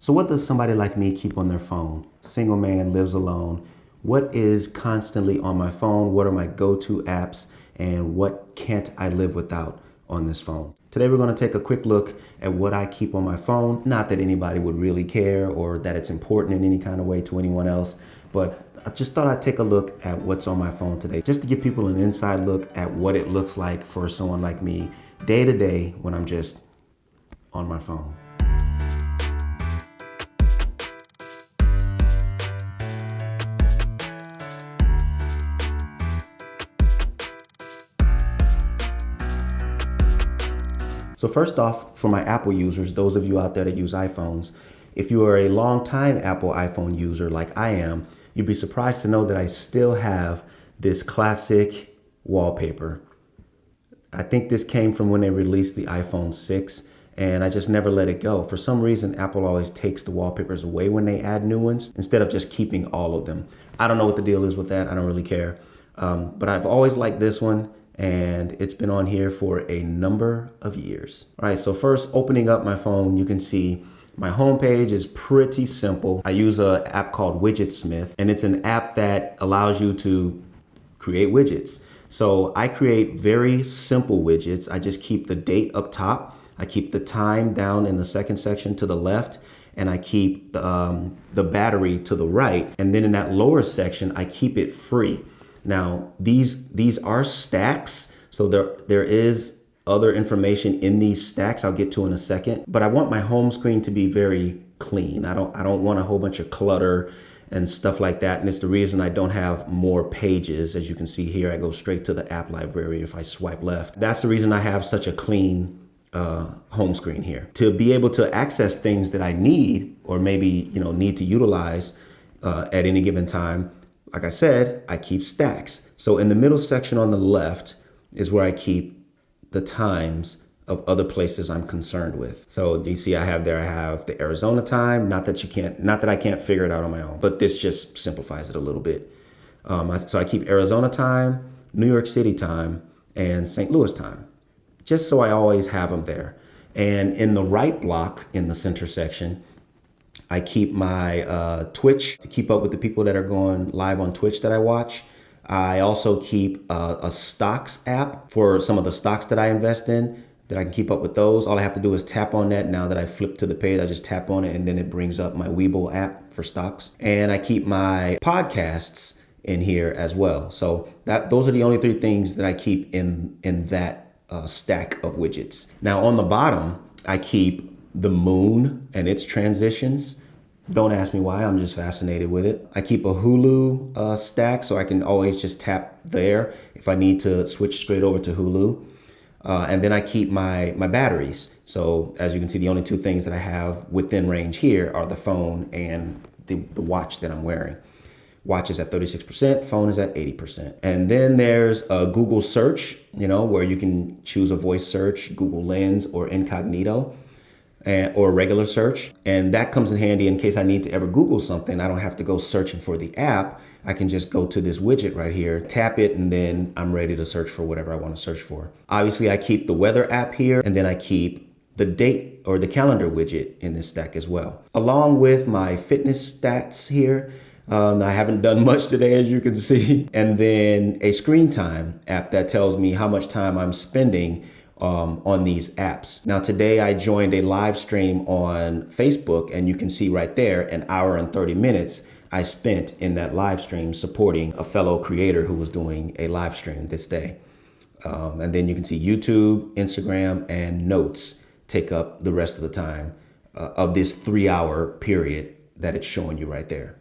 So what does somebody like me keep on their phone? Single man, lives alone. What is constantly on my phone? What are my go-to apps? And what can't I live without on this phone? Today we're going to take a quick look at what I keep on my phone. Not that anybody would really care or that it's important in any kind of way to anyone else, but I just thought I'd take a look at what's on my phone today, just to give people an inside look at what it looks like for someone like me day to day when I'm just on my phone. So first off, for my Apple users, those of you out there that use iPhones, if you are a long-time Apple iPhone user like I am, you'd be surprised to know that I still have this classic wallpaper. I think this came from when they released the iPhone 6, and I just never let it go. For some reason, Apple always takes the wallpapers away when they add new ones, instead of just keeping all of them. I don't know what the deal is with that. I don't really care. But I've always liked this one, and it's been on here for a number of years. All right, so first, opening up my phone, you can see my homepage is pretty simple. I use an app called Widgetsmith, and it's an app that allows you to create widgets. So I create very simple widgets. I just keep the date up top. I keep the time down in the second section to the left, and I keep the battery to the right. And then in that lower section, I keep it free. Now, these are stacks, so there is other information in these stacks I'll get to in a second, but I want my home screen to be very clean. I don't want a whole bunch of clutter and stuff like that, and it's the reason I don't have more pages. As you can see here, I go straight to the app library if I swipe left. That's the reason I have such a clean home screen here. To be able to access things that I need, or maybe need to utilize at any given time, like I said, I keep stacks. So in the middle section on the left is where I keep the times of other places I'm concerned with. So you see I have the Arizona time, not that I can't figure it out on my own, but this just simplifies it a little bit. So I keep Arizona time, New York City time, and St. Louis time, just so I always have them there. And in the right block in the center section, I keep my Twitch to keep up with the people that are going live on Twitch that I watch. I also keep a stocks app for some of the stocks that I invest in, that I can keep up with those. All I have to do is tap on that. Now that I flip to the page, I just tap on it and then it brings up my Webull app for stocks. And I keep my podcasts in here as well. So those are the only three things that I keep in that stack of widgets. Now on the bottom, I keep the moon and its transitions. Don't ask me why, I'm just fascinated with it. I keep a Hulu stack, so I can always just tap there if I need to switch straight over to Hulu. And then I keep my batteries. So as you can see, the only two things that I have within range here are the phone and the watch that I'm wearing. Watch is at 36%, phone is at 80%. And then there's a Google search, where you can choose a voice search, Google Lens or incognito, or regular search. And that comes in handy in case I need to ever Google something. I don't have to go searching for the app. I can just go to this widget right here, tap it, and then I'm ready to search for whatever I want to search for. Obviously, I keep the weather app here, and then I keep the date or the calendar widget in this stack as well. Along with my fitness stats here. I haven't done much today, as you can see. And then a screen time app that tells me how much time I'm spending on these apps. Now today I joined a live stream on Facebook, and you can see right there 1 hour and 30 minutes I spent in that live stream supporting a fellow creator who was doing a live stream this day. And then you can see YouTube, Instagram, and notes take up the rest of the time of this 3-hour period that it's showing you right there.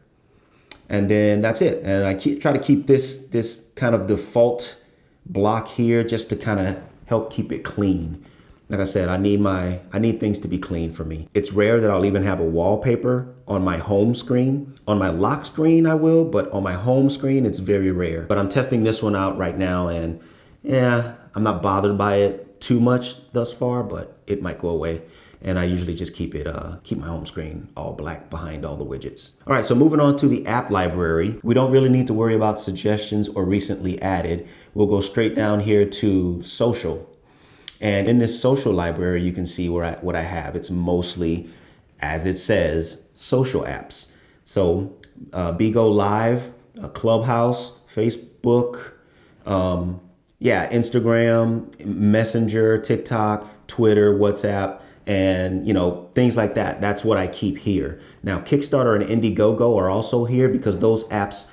And then that's it. And I try to keep this kind of default block here just to kind of help keep it clean. Like I said, I need things to be clean for me. It's rare that I'll even have a wallpaper on my home screen. On my lock screen, I will, but on my home screen, it's very rare. But I'm testing this one out right now, and yeah, I'm not bothered by it too much thus far, but it might go away. And I usually just keep my home screen all black behind all the widgets. All right, so moving on to the app library. We don't really need to worry about suggestions or recently added. We'll go straight down here to social. And in this social library, you can see what I have. It's mostly as it says, social apps. So Bigo Live, Clubhouse, Facebook, Instagram, Messenger, TikTok, Twitter, WhatsApp, and things like that. That's what I keep here. Now, Kickstarter and Indiegogo are also here because those apps,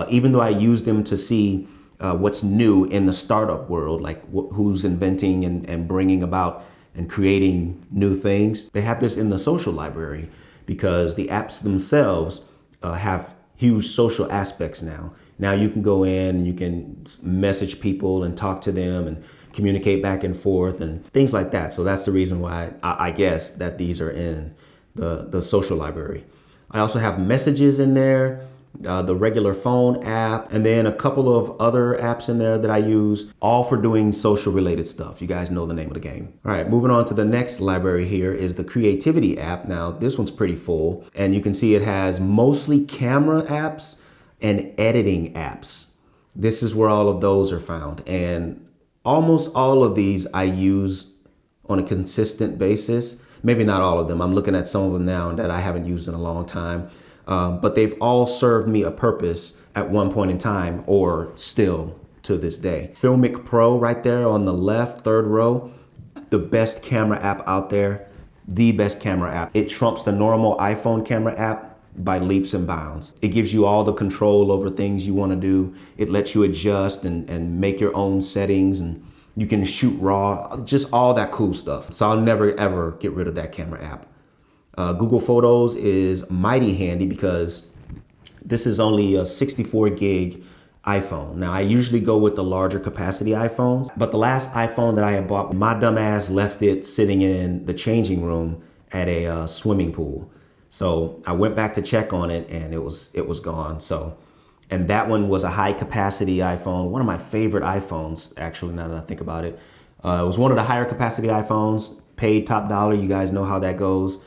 even though I use them to see what's new in the startup world, like who's inventing and bringing about and creating new things, they have this in the social library because the apps themselves have huge social aspects now. Now you can go in and you can message people and talk to them and communicate back and forth and things like that. So that's the reason why I guess that these are in the social library. I also have messages in there, the regular phone app, and then a couple of other apps in there that I use, all for doing social related stuff. You guys know the name of the game. All right, moving on to the next library here is the creativity app. Now this one's pretty full, and you can see it has mostly camera apps and editing apps. This is where all of those are found, and almost all of these I use on a consistent basis. Maybe not all of them. I'm looking at some of them now that I haven't used in a long time. But they've all served me a purpose at one point in time or still to this day. Filmic Pro right there on the left, third row, the best camera app out there, the best camera app. It trumps the normal iPhone camera app by leaps and bounds. It gives you all the control over things you want to do. It lets you adjust and make your own settings, and you can shoot raw, just all that cool stuff. So I'll never ever get rid of that camera app. Google Photos is mighty handy because this is only a 64 gig iPhone. Now I usually go with the larger capacity iPhones, but the last iPhone that I had bought, my dumb ass left it sitting in the changing room at a swimming pool. So I went back to check on it and it was gone. So, and that one was a high capacity iPhone, one of my favorite iPhones, actually, now that I think about it. It was one of the higher capacity iPhones, paid top dollar. You guys know how that goes.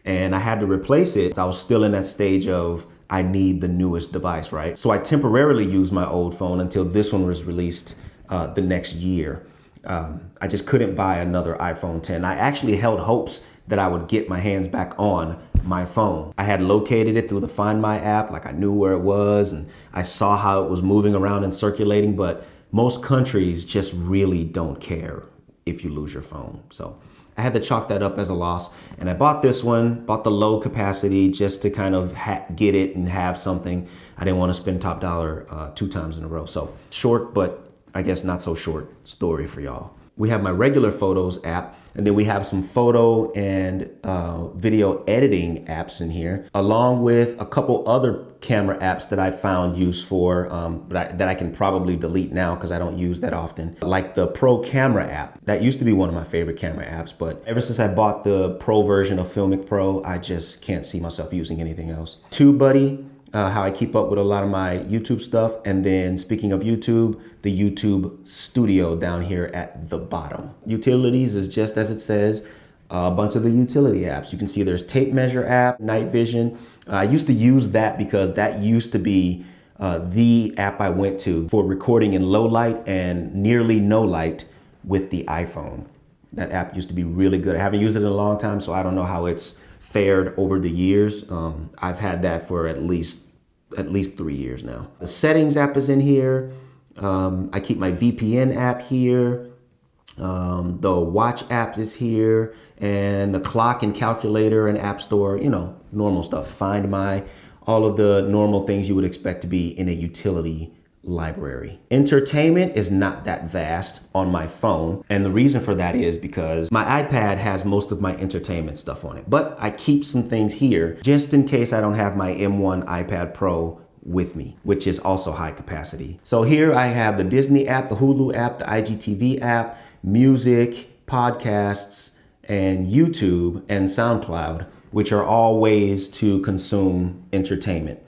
And I had to replace it. I was still in that stage of, I need the newest device, right? So I temporarily used my old phone until this one was released the next year. I just couldn't buy another iPhone 10. I actually held hopes that I would get my hands back on my phone. I had located it through the Find My app, like I knew where it was and I saw how it was moving around and circulating, but most countries just really don't care if you lose your phone. So I had to chalk that up as a loss, and I bought this one, bought the low capacity just to kind of get it and have something. I didn't want to spend top dollar 2 times in a row. So short, but I guess not so short story for y'all. We have my regular Photos app, and then we have some photo and video editing apps in here, along with a couple other camera apps that I found use for, that I can probably delete now because I don't use that often, like the Pro Camera app. That used to be one of my favorite camera apps, but ever since I bought the Pro version of Filmic Pro, I just can't see myself using anything else. TubeBuddy, how I keep up with a lot of my YouTube stuff. And then speaking of YouTube, the YouTube Studio down here at the bottom. Utilities is just as it says, a bunch of the utility apps. You can see there's Tape Measure app, Night Vision. I used to use that because that used to be the app I went to for recording in low light and nearly no light with the iPhone. That app used to be really good. I haven't used it in a long time, so I don't know how it's fared over the years. I've had that for at least 3 years now. The Settings app is in here. I keep my VPN app here. The Watch app is here, and the clock and calculator and app store, normal stuff. Find My, all of the normal things you would expect to be in a utility library. Entertainment is not that vast on my phone, and the reason for that is because my iPad has most of my entertainment stuff on it, but I keep some things here just in case I don't have my M1 iPad Pro with me, which is also high capacity. So here I have the Disney app, the Hulu app, the IGTV app, music, podcasts, and YouTube and SoundCloud, which are all ways to consume entertainment.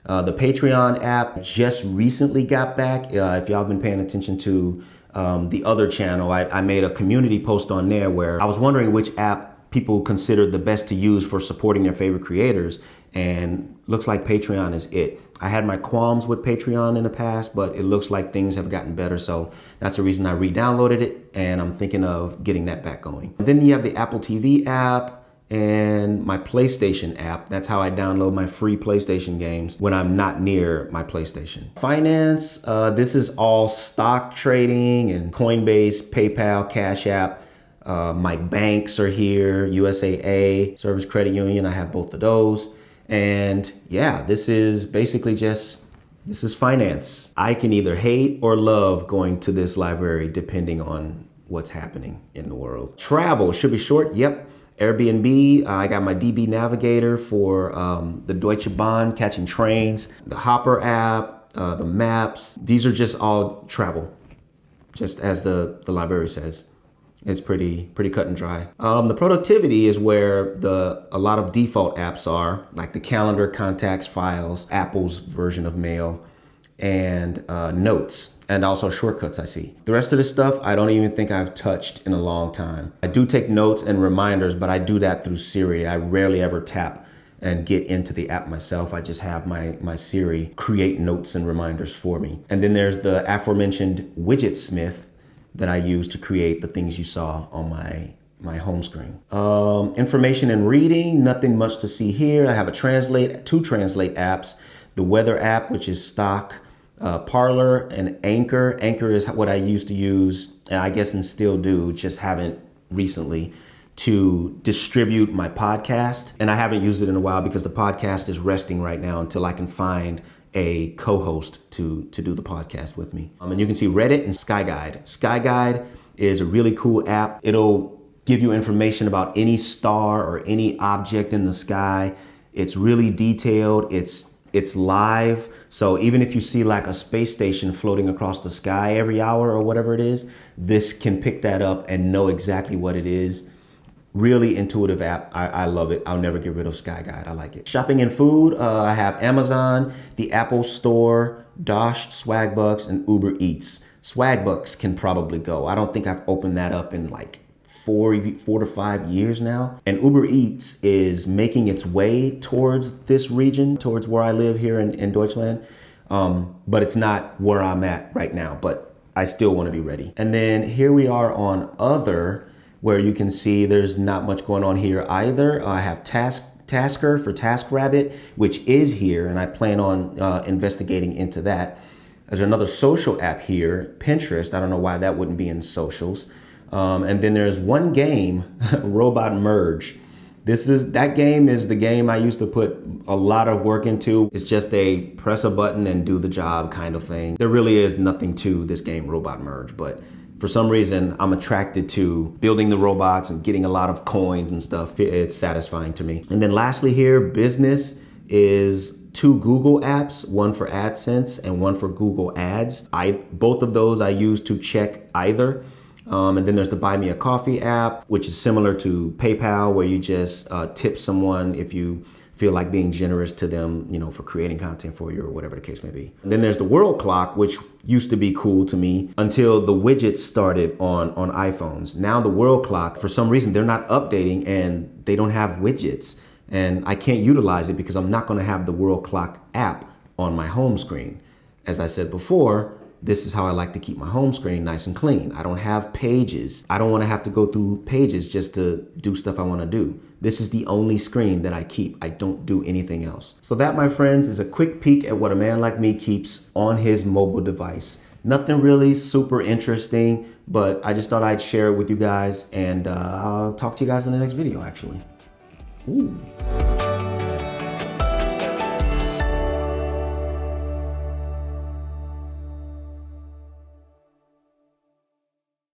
The Patreon app just recently got back. If y'all been paying attention to the other channel, I made a community post on there where I was wondering which app people considered the best to use for supporting their favorite creators, and looks like Patreon is it. I had my qualms with Patreon in the past, but it looks like things have gotten better, so that's the reason I re-downloaded it, and I'm thinking of getting that back going. Then you have the Apple TV app, and my PlayStation app. That's how I download my free PlayStation games when I'm not near my PlayStation. Finance, this is all stock trading and Coinbase, PayPal, Cash App. My banks are here, USAA, Service Credit Union, I have both of those. And yeah, this is basically this is finance. I can either hate or love going to this library depending on what's happening in the world. Travel should be short, yep. Airbnb, I got my DB Navigator for the Deutsche Bahn, catching trains, the Hopper app, the maps. These are just all travel, just as the library says. It's pretty cut and dry. The productivity is where a lot of default apps are, like the calendar, contacts, files, Apple's version of Mail, and notes, and also shortcuts I see. The rest of this stuff, I don't even think I've touched in a long time. I do take notes and reminders, but I do that through Siri. I rarely ever tap and get into the app myself. I just have my Siri create notes and reminders for me. And then there's the aforementioned Widget Smith that I use to create the things you saw on my home screen. Information and reading, nothing much to see here. I have two translate apps, the weather app, which is stock, Parler, and Anchor. Anchor is what I used to use, and I guess and still do, just haven't recently, to distribute my podcast. And I haven't used it in a while because the podcast is resting right now until I can find a co-host to do the podcast with me. And you can see Reddit and SkyGuide. SkyGuide is a really cool app. It'll give you information about any star or any object in the sky. It's really detailed. It's live. So even if you see like a space station floating across the sky every hour or whatever it is, this can pick that up and know exactly what it is. Really intuitive app. I love it. I'll never get rid of SkyGuide. I like it. Shopping and food. I have Amazon, the Apple Store, Dosh, Swagbucks, and Uber Eats. Swagbucks can probably go. I don't think I've opened that up in like four to 5 years now. And Uber Eats is making its way towards this region, towards where I live here in Deutschland. But it's not where I'm at right now, but I still want to be ready. And then here we are on other, where you can see there's not much going on here either. I have Tasker for TaskRabbit, which is here, and I plan on investigating into that. There's another social app here, Pinterest. I don't know why that wouldn't be in socials. And then there's one game, Robot Merge. That game is the game I used to put a lot of work into. It's just a press a button and do the job kind of thing. There really is nothing to this game, Robot Merge, but for some reason, I'm attracted to building the robots and getting a lot of coins and stuff. It's satisfying to me. And then lastly here, business is two Google apps, one for AdSense and one for Google Ads. Both of those I use to check either. And then there's the Buy Me a Coffee app, which is similar to PayPal, where you just tip someone if you feel like being generous to them, for creating content for you or whatever the case may be. And then there's the World Clock, which used to be cool to me until the widgets started on iPhones. Now the World Clock, for some reason, they're not updating and they don't have widgets. And I can't utilize it because I'm not gonna have the World Clock app on my home screen. As I said before, this is how I like to keep my home screen nice and clean. I don't have pages. I don't wanna have to go through pages just to do stuff I wanna do. This is the only screen that I keep. I don't do anything else. So that, my friends, is a quick peek at what a man like me keeps on his mobile device. Nothing really super interesting, but I just thought I'd share it with you guys, and I'll talk to you guys in the next video, actually. Ooh.